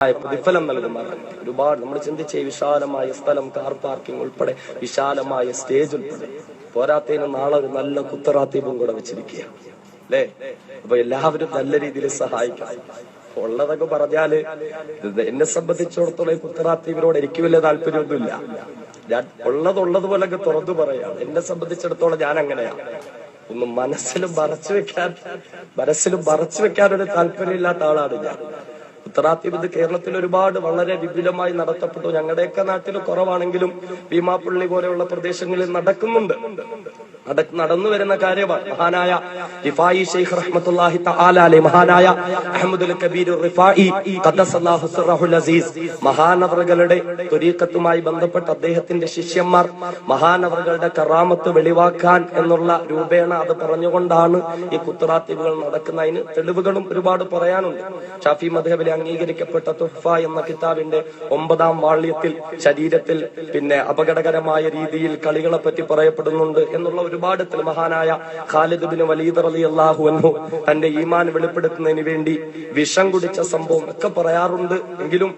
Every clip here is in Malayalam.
പ്രതിഫലം നൽകുമാറാണ്. ഒരുപാട് നമ്മൾ ചിന്തിച്ച വിശാലമായ സ്ഥലം, കാർ പാർക്കിംഗ് ഉൾപ്പെടെ വിശാലമായ സ്റ്റേജ് ഉൾപ്പെടെ പോരാത്തതിന് നാളെ ഒരു നല്ല കുത്തറാത്തീപും കൂടെ വെച്ചിരിക്കുക അല്ലേ? അപ്പൊ എല്ലാവരും നല്ല രീതിയിൽ സഹായിക്കാം. ഉള്ളതൊക്കെ പറഞ്ഞാല് എന്നെ സംബന്ധിച്ചിടത്തോളം ഈ കുത്തറാത്തീപിനോട് എനിക്ക് വലിയ താല്പര്യമൊന്നുമില്ല. ഞാൻ ഉള്ളതുപോലൊക്കെ തുറന്നു പറയാം. എന്നെ സംബന്ധിച്ചിടത്തോളം ഞാൻ അങ്ങനെയാണ്. ഒന്നും മനസ്സിലും മറച്ചു വെക്കാൻ ഒരു താല്പര്യമില്ലാത്ത ആളാണ് ഞാൻ. ഉത്തറാത്തീപ് ഇത് കേരളത്തിൽ ഒരുപാട് വളരെ വിപുലമായി നടത്തപ്പെട്ടു. ഞങ്ങളുടെയൊക്കെ നാട്ടിൽ കുറവാണെങ്കിലും ഭീമാപ്പള്ളി പോലെയുള്ള പ്രദേശങ്ങളിൽ നടക്കുന്നുണ്ട്. നടന്നു വരുന്ന കാര്യമാണ്. മഹാനായ റിഫായി ശൈഖ് റഹ്മത്തുള്ളാഹി തആല അലൈഹി, മഹാനായ അഹ്മദുൽ കബീർ റിഫായി ഖദ്ദസല്ലാഹു സിർറഹുൽ അസീസ്, മഹാനവറുകളുടെ ത്വരീഖത്തുമായി ബന്ധപ്പെട്ട അദ്ദേഹത്തിന്റെ ശിഷ്യന്മാർ മഹാനവറുകളുടെ കറാമത്ത് വെളിവാക്കാൻ എന്നുള്ള രൂപേണ അത് പറഞ്ഞുകൊണ്ടാണ് ഈ കുത്തറാത്തീബുകൾ നടക്കുന്നതിന് തെളിവുകളും ഒരുപാട് പറയാനുണ്ട്. ഷാഫി മദ്ഹബിലെ അംഗീകരിക്കപ്പെട്ട തുഹ്ഫ എന്ന കിതാബിന്റെ 9-ാം വാള്യത്തിൽ ശരീരത്തിൽ അപകടകരമായ രീതിയിൽ കളികളെ പറ്റി പറയപ്പെടുന്നുണ്ട് എന്നുള്ള ഒരുപാട് മഹാനായ ഖാലിദ് ബിൻ വലീദ് റളിയല്ലാഹു അൻഹു തന്റെ ഈമാൻ വെളിപ്പെടുത്തുന്നതിന് വേണ്ടി വിഷം കുടിച്ച സംഭവം ഒക്കെ പറയാറുണ്ട്. എങ്കിലും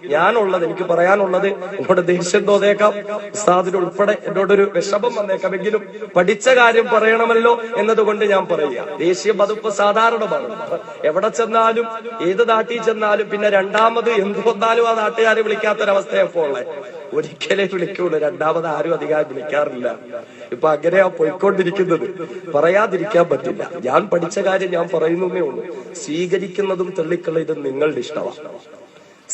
എനിക്ക് പറയാനുള്ളത്, എന്നോട് ദേഷ്യം തോന്നേക്കാം, ഉസ്താദിന് ഉൾപ്പെടെ എന്നോടൊരു വിഷമം വന്നേക്കാം, എങ്കിലും പഠിച്ച കാര്യം പറയണമല്ലോ എന്നതുകൊണ്ട് ഞാൻ പറയുക. ദേഷ്യം അതിപ്പോ സാധാരണമാണ്. എവിടെ ചെന്നാലും ഏത് നാട്ടിൽ ചെന്നാലും പിന്നെ രണ്ടാമത് എന്ത് വന്നാലും ആ നാട്ടുകാരെ വിളിക്കാത്തൊരവസ്ഥയപ്പോ ഉള്ളത്. ഒരിക്കലേ വിളിക്കുള്ളൂ, രണ്ടാമത് ആരും അധികം വിളിക്കാറില്ല. ഇപ്പൊ അങ്ങനെയാ പോയിക്കൊണ്ടിരിക്കുന്നത്. പറയാതിരിക്കാൻ പറ്റില്ല. ഞാൻ പഠിച്ച കാര്യം ഞാൻ പറയുന്നേ ഉള്ളൂ. സ്വീകരിക്കുന്നതും തള്ളിക്കളയുന്നതും നിങ്ങളുടെ ഇഷ്ടമാണ്.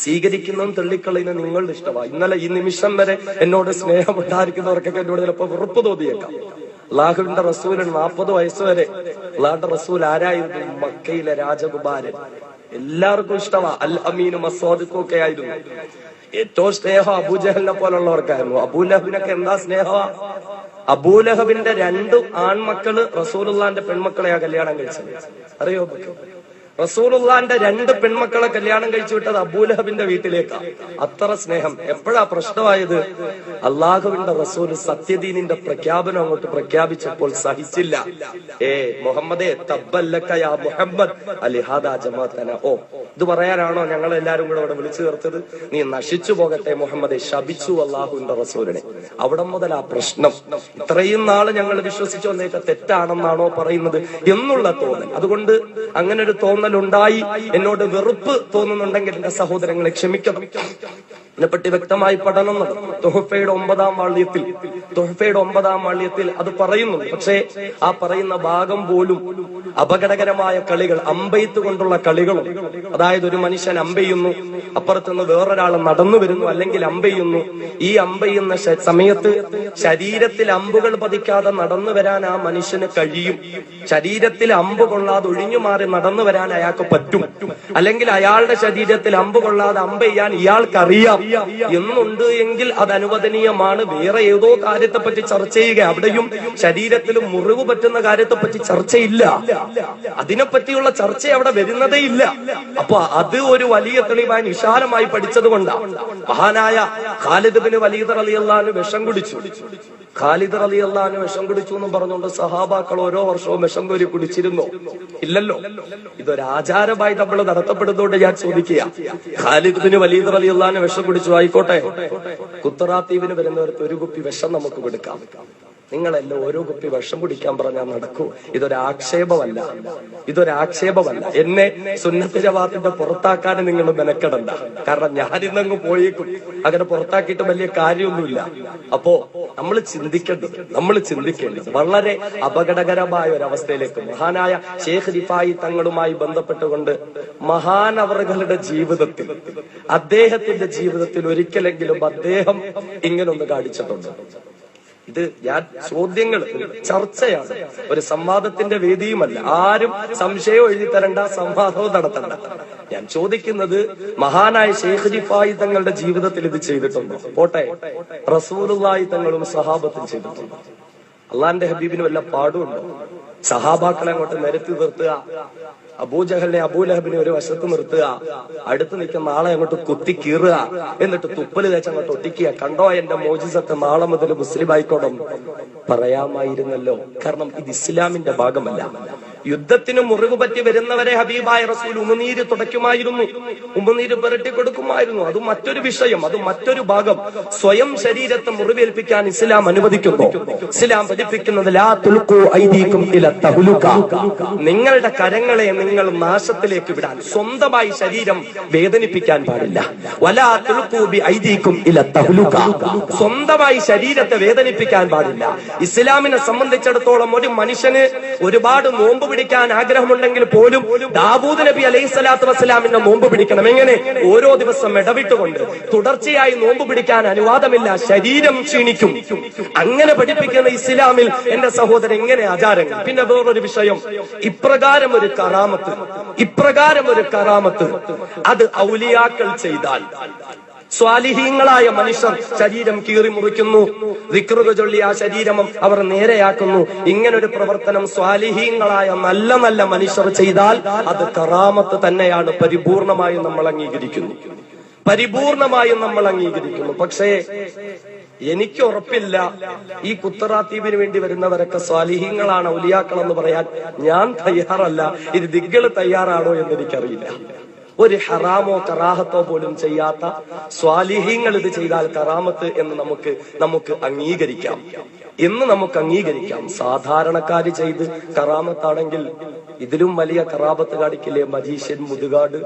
സ്വീകരിക്കുന്നതും തള്ളിക്കളയുന്നത് നിങ്ങളുടെ ഇഷ്ടമാണ്. ഇന്നലെ ഈ നിമിഷം വരെ എന്നോട് സ്നേഹം ഉണ്ടായിരിക്കുന്നവർക്കൊക്കെ എന്നോട് ചിലപ്പോ വെറുപ്പ് തോന്നിയേക്കാം. അള്ളാഹുവിന്റെ റസൂലിന് 40 വയസ്സ് വരെ അള്ളാഹുന്റെ റസൂൽ ആരായിരുന്നു? മക്കയിലെ രാജകുമാരൻ. എല്ലാവർക്കും ഇഷ്ടമാണ്. അൽ അമീനും അസ്വാദിഖും ഒക്കെ ആയിരുന്നു. ഏറ്റവും സ്നേഹം അബൂജഹലിനെ പോലുള്ളവർക്കായിരുന്നു. അബൂലഹബിനൊക്കെ എന്താ സ്നേഹമാ? അബൂലഹബിന്റെ 2 ആൺമക്കള് റസൂലുള്ളാന്റെ പെൺമക്കളെയാ കല്യാണം കഴിച്ചത്. അറിയോ? റസൂലുള്ളാന്റെ 2 പെൺമക്കളെ കല്യാണം കഴിച്ചു വിട്ടത് അബൂലഹബിന്റെ വീട്ടിലേക്കാണ്. അത്ര സ്നേഹം. എപ്പോഴാ പ്രശ്നമായത്? അള്ളാഹുവിന്റെ റസൂൽ സത്യദീനിന്റെ പ്രഖ്യാപനം അങ്ങോട്ട് പ്രഖ്യാപിച്ചപ്പോൾ സഹിച്ചില്ല. മുഹമ്മദേ തബ്ബല്ലക യാ മുഹമ്മദ് അലിഹാദാ ജമാഅതന. ഇത് പറയാനാണോ ഞങ്ങൾ എല്ലാരും കൂടെ അവിടെ വിളിച്ചു ചേർത്തത്? നീ നശിച്ചു പോകട്ടെ മുഹമ്മദേ, ശപിച്ചു അള്ളാഹുവിന്റെ റസൂലിനെ. അവിടെ മുതൽ ആ പ്രശ്നം. ഇത്രയും നാള് ഞങ്ങൾ വിശ്വസിച്ചു വന്നേക്ക തെറ്റാണെന്നാണോ പറയുന്നത് എന്നുള്ള തോന്നൽ. അതുകൊണ്ട് അങ്ങനെ ഒരു തോന്നലുണ്ടായി. എന്നോട് വെറുപ്പ് തോന്നുന്നുണ്ടെങ്കിൽ എന്റെ സഹോദരങ്ങളെ ക്ഷമിക്കണം. ഇതിനെപ്പറ്റി വ്യക്തമായി പഠനം നടന്നു. തുഹഫയുടെ 9-ാം വാള്യത്തിൽ അത് പറയുന്നുണ്ട്. പക്ഷേ ആ പറയുന്ന ഭാഗം പോലും അപകടകരമായ കളികൾ, അമ്പെയ്ത്ത് കൊണ്ടുള്ള കളികളും, അതായത് ഒരു മനുഷ്യൻ അമ്പെയ്യുന്നു, അപ്പുറത്തുനിന്ന് വേറൊരാൾ നടന്നു വരുന്നു, അല്ലെങ്കിൽ അമ്പെയ്യുന്നു. ഈ അമ്പെയ്യുന്ന സമയത്ത് ശരീരത്തിൽ അമ്പുകൾ പതിക്കാതെ നടന്നു വരാൻ ആ മനുഷ്യന് കഴിയും. ശരീരത്തിൽ അമ്പ് കൊള്ളാതെ ഒഴിഞ്ഞു മാറി നടന്നു വരാൻ അയാൾക്ക് പറ്റും. അല്ലെങ്കിൽ അയാളുടെ ശരീരത്തിൽ അമ്പ് കൊള്ളാതെ അമ്പെയ്യാൻ ഇയാൾക്കറിയാം എന്നുണ്ട് എങ്കിൽ അത് അനുവദനീയമാണ്. വേറെ ഏതോ കാര്യത്തെപ്പറ്റി ചർച്ച ചെയ്യുക. അവിടെയും ശരീരത്തിൽ മുറിവ് പറ്റുന്ന കാര്യത്തെപ്പറ്റി ചർച്ചയില്ല. അതിനെപ്പറ്റിയുള്ള ചർച്ച അവിടെ വരുന്നതേ ഇല്ല. അപ്പൊ അത് ഒരു വലിയ തെളിവായി വിശാലമായി പഠിച്ചത് കൊണ്ടാണ്. മഹാനായ ഖാലിദ് ബിൻ വലീദ് റളിയല്ലാഹു അൻഹു വിഷം കുടിച്ചു. ഖാലിദ് റളിയല്ലാഹു അൻഹു വിഷം കുടിച്ചു എന്ന് പറഞ്ഞുകൊണ്ട് സഹാബാക്കൾ ഓരോ വർഷവും വിഷം കോരി കുടിച്ചിരുന്നോ? ഇല്ലല്ലോ. ഇതൊരു ആചാരമായി നമ്മൾ നടത്തപ്പെടുന്നതുകൊണ്ട് ഞാൻ ചോദിക്കുക, ഖാലിദ് ബിൻ വലീദ് റളിയല്ലാഹു അൻഹു വിഷം കുടിച്ചു, ആയിക്കോട്ടെ. കുത്തറാത്തീബിന് വരുന്നവർക്ക് ഒരു കുപ്പി വിഷം നമുക്ക് കൊടുക്കാം. നിങ്ങളെല്ലാം ഓരോ കുപ്പി വിഷം കുടിക്കാൻ പറഞ്ഞാൽ നടക്കൂ? ഇതൊരാക്ഷേപമല്ല. എന്നെ സുന്നത്ത് ജമാഅത്തിന്റെ പുറത്താക്കാൻ നിങ്ങൾ മെനക്കെടണ്ട. കാരണം ഞാനിന്നങ്ങ് പോയേക്കും. അങ്ങനെ പുറത്താക്കിയിട്ട് വലിയ കാര്യമൊന്നുമില്ല. അപ്പോ നമ്മൾ ചിന്തിക്കേണ്ടത് വളരെ അപകടകരമായ ഒരവസ്ഥയിലേക്ക് മഹാനായ ഷേഖ് റിഫായി തങ്ങളുമായി ബന്ധപ്പെട്ടുകൊണ്ട് മഹാനവറുകളുടെ ജീവിതത്തിൽ, അദ്ദേഹത്തിന്റെ ജീവിതത്തിൽ ഒരിക്കലെങ്കിലും അദ്ദേഹം ഇങ്ങനൊന്ന് കാണിച്ചിട്ടുണ്ട്. ഇത് ചോദ്യങ്ങൾ, ചർച്ചയാണ്, ഒരു സംവാദത്തിന്റെ വേദിയുമല്ല. ആരും സംശയം എഴുതി തരണ്ട, സംവാദവും നടത്തണ്ട. ഞാൻ ചോദിക്കുന്നത്, മഹാനായ ഷേഖ് റിഫായി തങ്ങളുടെ ജീവിതത്തിൽ ഇത് ചെയ്തിട്ടുണ്ടോ? പോട്ടെ, റസൂലുള്ളാഹി തങ്ങളും സഹാബത്തും ചെയ്തിട്ടുണ്ടോ? അള്ളാന്റെ ഹബീബിന് വല്ല പാടുണ്ടോ? സഹാബാക്കളെ അങ്ങോട്ട് നിരത്തി നിർത്തുക, അബൂജഹലിനെ അബൂലഹബിനെ ഒരു വശത്ത് നിർത്തുക, അടുത്ത് നിൽക്കുന്ന ആളെ അങ്ങോട്ട് കുത്തി കീറുക, എന്നിട്ട് തുപ്പല് തേച്ച് അങ്ങോട്ട് ഒട്ടിക്കുക. കണ്ടോ എന്റെ മോജിസത്ത്, നാളെ മുതൽ മുസ്ലിം ആയിക്കോടും പറയാമായിരുന്നല്ലോ. കാരണം ഇത് ഇസ്ലാമിന്റെ ഭാഗമല്ല. യുദ്ധത്തിന് മുറിവ് പറ്റി വരുന്നവരെ ഹബീബായ റസൂൽ ഉമിനീര് തുടയ്ക്കുമായിരുന്നു, ഉമിനീര് പുരട്ടി കൊടുക്കുമായിരുന്നു. അത് മറ്റൊരു വിഷയം, അത് മറ്റൊരു ഭാഗം. സ്വയം ശരീരത്തെ മുറിവേൽപ്പിക്കാൻ ഇസ്ലാം അനുവദിക്കുന്നു. ഇസ്ലാം പഠിപ്പിക്കുന്നത് ലാ തുൽഖൂ ഐദീകും ഇല തഹ്ലുക, നിങ്ങളുടെ കരങ്ങളെ നിങ്ങൾ നാശത്തിലേക്ക് വിടാൻ, സ്വന്തമായി ശരീരം വേദനിപ്പിക്കാൻ പാടില്ല. വലാ തുൽഖൂ ബി ഐദീകും ഇല തഹ്ലുക, സ്വന്തമായി ശരീരത്തെ വേദനിപ്പിക്കാൻ പാടില്ല. ഇസ്ലാമിനെ സംബന്ധിച്ചിടത്തോളം ഒരു മനുഷ്യന് ഒരുപാട് നോമ്പ് പിടിക്കാൻ ആഗ്രഹമുണ്ടെങ്കിൽ പോലും ദാവൂദ് നബി അലൈഹി സ്വലാത്തു വസ്സലാമിന്റെ നോമ്പ് പിടിക്കണം. എങ്ങനെ? ഓരോ ദിവസം ഇടവിട്ടുകൊണ്ട്. തുടർച്ചയായി നോമ്പ് പിടിക്കാൻ അനുവാദമില്ല, ശരീരം ക്ഷീണിക്കും. അങ്ങനെ പഠിപ്പിക്കുന്ന ഇസ്ലാമിൽ എന്റെ സഹോദരൻ എങ്ങനെ ആചാരങ്ങൾ? പിന്നെ വേറൊരു വിഷയം, ഇപ്രകാരം ഒരു കറാമത്ത് അത് ഔലിയാക്കൾ ചെയ്താൽ, സ്വാലിഹീങ്ങളായ മനുഷ്യർ ശരീരം കീറി മുറിക്കുന്നു, ദിക്റുക ചൊല്ലി ആ ശരീരം അവർ നേരെയാക്കുന്നു. ഇങ്ങനൊരു പ്രവർത്തനം സ്വാലിഹീങ്ങളായ നല്ല നല്ല മനുഷ്യർ ചെയ്താൽ അത് കറാമത്ത് തന്നെയാണ്. പരിപൂർണമായും നമ്മൾ അംഗീകരിക്കുന്നു. പക്ഷേ എനിക്ക് ഉറപ്പില്ല, ഈ കുത്തറാത്തീപിന് വേണ്ടി വരുന്നവരൊക്കെ സ്വാലിഹീങ്ങളാണ്, ഔലിയാക്കൾ എന്ന് പറയാൻ ഞാൻ തയ്യാറല്ല. ഇത് ദിഗ്കള് തയ്യാറാണോ എന്ന് എനിക്കറിയില്ല. ഒരു ഹറാമോ കറാഹത്തോ പോലും ചെയ്യാത്ത സ്വാലിഹീങ്ങൾ ഇത് ചെയ്താൽ കറാമത്ത് എന്ന് നമുക്ക് അംഗീകരിക്കാം. സാധാരണക്കാര് ചെയ്ത് കറാമത്താണെങ്കിൽ ഇതിലും വലിയ കറാമത്ത് കാണിക്കില്ലേ മജീഷ്യൻ മുതുകാട്?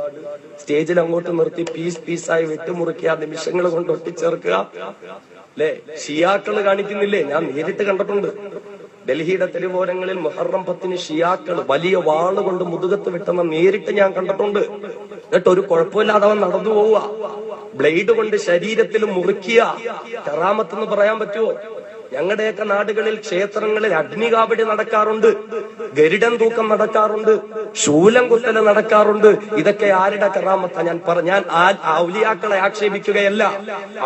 സ്റ്റേജിൽ അങ്ങോട്ട് നിർത്തി പീസായി വെട്ടുമുറിക്കുക, നിമിഷങ്ങൾ കൊണ്ട് ഒട്ടിച്ചേർക്കുക, അല്ലെ? ഷിയാക്കള് കാണിക്കുന്നില്ലേ? ഞാൻ നേരിട്ട് കണ്ടിട്ടുണ്ട്. ഡൽഹിയുടെ തെരുവോരങ്ങളിൽ മുഹറം 10 ഷിയാക്കൾ വലിയ വാള് കൊണ്ട് മുതുകത്ത് വെട്ടുന്ന നേരിട്ട് ഞാൻ കണ്ടിട്ടുണ്ട്. എന്നിട്ട് ഒരു കുഴപ്പമില്ലാതെ അവൻ നടന്നു പോവുക, ബ്ലേഡ് കൊണ്ട് ശരീരത്തിൽ മുറിക്കുക. കറാമത്ത് എന്ന് പറയാൻ പറ്റുമോ? ഞങ്ങളുടെയൊക്കെ നാടുകളിൽ ക്ഷേത്രങ്ങളിൽ അഗ്നികാവടി നടക്കാറുണ്ട്, ഗരുഡൻ തൂക്കം നടക്കാറുണ്ട്, ശൂലം കുത്തല് നടക്കാറുണ്ട്. ഇതൊക്കെ ആരുടെ കറാമത്ത? ഞാൻ ഔലിയാക്കളെ ആക്ഷേപിക്കുകയല്ല.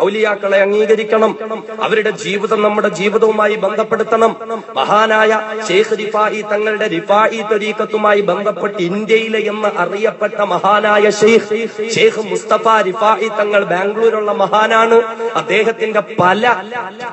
ഔലിയാക്കളെ അംഗീകരിക്കണം, അവരുടെ ജീവിതം നമ്മുടെ ജീവിതവുമായി ബന്ധപ്പെടുത്തണം. മഹാനായ ഷെയ്ഖ് റിഫായി തങ്ങളുടെ റിഫായി ത്വരീഖത്തുമായി ബന്ധപ്പെട്ട് ഇന്ത്യയിലെ എന്ന് അറിയപ്പെട്ട മഹാനായ ഷെയ്ഖ് മുസ്തഫ റിഫായി തങ്ങൾ ബാംഗ്ലൂരുള്ള മഹാനാണ്. അദ്ദേഹത്തിന്റെ പല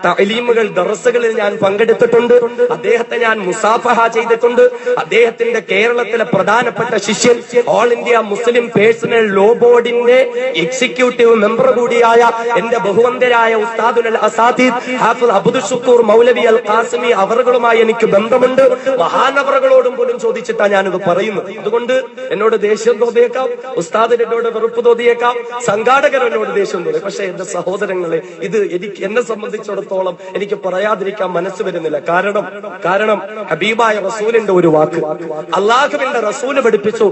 തഅലീമുകൾ ദർസുകളിൽ ഞാൻ പങ്കെടുത്തിട്ടുണ്ട്. അദ്ദേഹത്തെ ഞാൻ മുസാഫഹ ചെയ്തിട്ടുണ്ട്. അദ്ദേഹത്തിന്റെ കേരളത്തിലെ പ്രധാനപ്പെട്ട ശിഷ്യൻ, all India Muslim personal law ബോർഡിന്റെ എക്സിക്യൂട്ടീവ് മെമ്പർ കൂടിയായ എന്റെ ബഹുവന്ദരായ ഉസ്താദുൽ അസാദീദ് ഹാഫിദ് അബ്ദുൽ ഷുക്കൂർ മൗലവി അൽ ഖാസിമി അവറുകളുമായി എനിക്ക് ബന്ധമുണ്ട്. മഹാനവറുകളോടും പോലും ചോദിച്ചിട്ടാണ് ഞാനിത് പറയുന്നത്. അതുകൊണ്ട് എന്നോട് ദേഷ്യം തോന്നിയേക്കാം, ഉസ്താദിന് എന്നോട് വെറുപ്പ് തോന്നിയേക്കാം, സംഘാടകർ എന്നോട് ദേഷ്യം തോന്നി. പക്ഷെ എന്റെ സഹോദരങ്ങളെ, ഇത് എന്നെ സംബന്ധിച്ചിടത്തോളം എനിക്ക് പറയാതിരിക്കാൻ മനസ്സ് വരുന്നില്ല. കാരണം ഹബീബായ റസൂലിന്റെ ഒരു വാക്ക്, അള്ളാഹുവിന്റെ റസൂല് പഠിപ്പിച്ചു,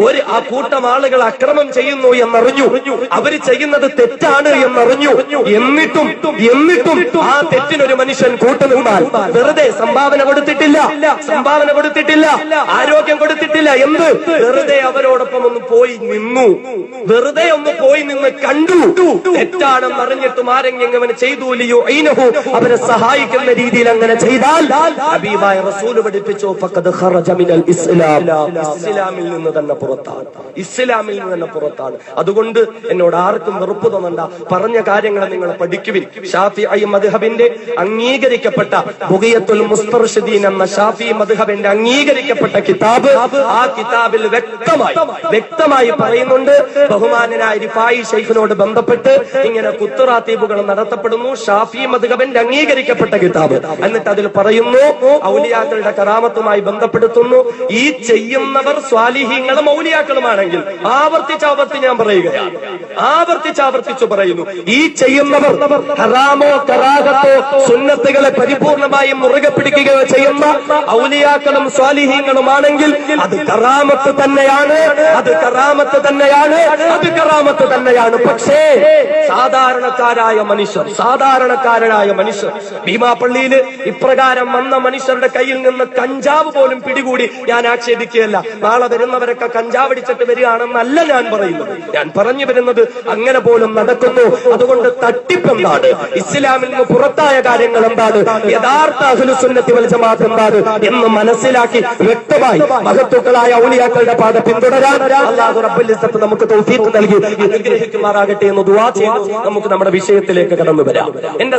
ഒരു ആ കൂട്ടം ആളുകൾ അക്രമം ചെയ്യുന്നു എന്നറിഞ്ഞു, അവര് ചെയ്യുന്നത് തെറ്റാണ് എന്നറിഞ്ഞു, എന്നിട്ടും ആ തെറ്റിനൊരു മനുഷ്യൻ കൂട്ടുനിന്നാൽ, വെറുതെ സംഭാവന കൊടുത്തിട്ടില്ല, ആരോഗ്യം കൊടുത്തിട്ടില്ല, എന്ത് വെറുതെ അവരോടൊപ്പം ഒന്ന് പോയി നിന്നു, വെറുതെ ഒന്ന് പോയി നിന്ന് കണ്ടു, തെറ്റാണെന്ന് അറിഞ്ഞിട്ടും ആരെങ്കിലും അവനെ ചെയ്തു അവരെ സഹായിക്കുന്ന രീതിയിൽ അങ്ങനെ ചെയ്താൽ ഹബീബായ റസൂൽ പഠിപ്പിച്ചു, ഫഖദ് ഖറജ മിനൽ ഇസ്ലാം, ഇസ്ലാമിൽ നിന്ന് തന്നെ പുറത്താണ്. അതുകൊണ്ട് എന്നോട് ആർക്കും വെറുപ്പ് തോന്നണ്ട, പറഞ്ഞ കാര്യങ്ങൾ നിങ്ങൾ പഠിക്കുവിൻ. ഷാഫിഈ മദ്ഹബിന്റെ അംഗീകരിക്കപ്പെട്ട ബുഗിയത്തുൽ മുസ്തർശിദീൻ എന്ന ഷാഫിഈ മദ്ഹബിന്റെ അംഗീകരിക്കപ്പെട്ട കിതാബ്, ആ കിതാബിൽ വ്യക്തമായി പറയുന്നുണ്ട്, ബഹുമാനനായ റിഫായി ശൈഖിനോട് ബന്ധപ്പെട്ട് ഇങ്ങനെ കുത്തുറാത്തീബുകൾ നടത്തപ്പെടുന്നു. ഷാഫിഈ മദ്ഹബിന്റെ അംഗീകരിക്കപ്പെട്ട കിതാബ്. എന്നിട്ട് അതിൽ പറയുന്നു, ഔലിയാക്കളുടെ കറാമത്തുമായി ബന്ധപ്പെടുത്തുന്നു, ഈ ചെയ്യുന്നവർ സ്വാലിഹീങ്ങളും ഔലിയാക്കളുമാണെങ്കിൽ, ആവർത്തിച്ച് ഞാൻ പറയുകയാണ്, ആവർത്തിച്ചു പറയുന്നു, ഈ ചെയ്യുന്നവർ ഹറാമോ കറാഹത്തോ സുന്നത്തുകളെ പരിപൂർണമായും മുറുകെ പിടിക്കുകയോ ചെയ്യുന്ന ഔലിയാക്കളും സ്വാലിഹീങ്ങളുമാണെങ്കിൽ അത് കറാമത്ത് തന്നെയാണ്. പക്ഷേ സാധാരണക്കാരായ മനുഷ്യർ ഭീമാപള്ളിയിൽ ഇപ്രകാരം വന്ന മനുഷ്യരുടെ കയ്യിൽ നിന്ന് കഞ്ചാവ് പോലും പിടികൂടി ഞാൻ ആക്ഷേപിക്കുകയല്ല. നാളെ വരുന്നവരൊക്കെ കഞ്ചാവ് അടിച്ചിട്ട് വരികയാണെന്നല്ല ഞാൻ പറയുന്നത്. ഞാൻ പറഞ്ഞു വരുന്നത് അങ്ങനെ പോലും നടക്കുന്നു. അതുകൊണ്ട് തട്ടിപ്പെന്താണ്, ഇസ്ലാമിൽ നിന്ന് പുറത്തായ കാര്യങ്ങൾ എന്താണ്, യഥാർത്ഥ അഹ്ലുസുന്നത്തി വൽ ജമാഅത്ത് എന്താണ് എന്ന് മനസ്സിലാക്കി വ്യക്തമായി മഹത്തുക്കളായ ഔലിയാക്കളുടെ പാത പിന്തുടരാൻ അല്ലാഹു റബ്ബുൽ ഇസ്സത്ത് നമുക്ക് തൗഫീഖ് നൽകി അനുഗ്രഹിക്കുമാറാകട്ടെ എന്ന് ദുആ ചെയ്തു നമുക്ക് നമ്മുടെ വിഷയത്തിലേക്ക് കടന്നു വരാം. എന്റെ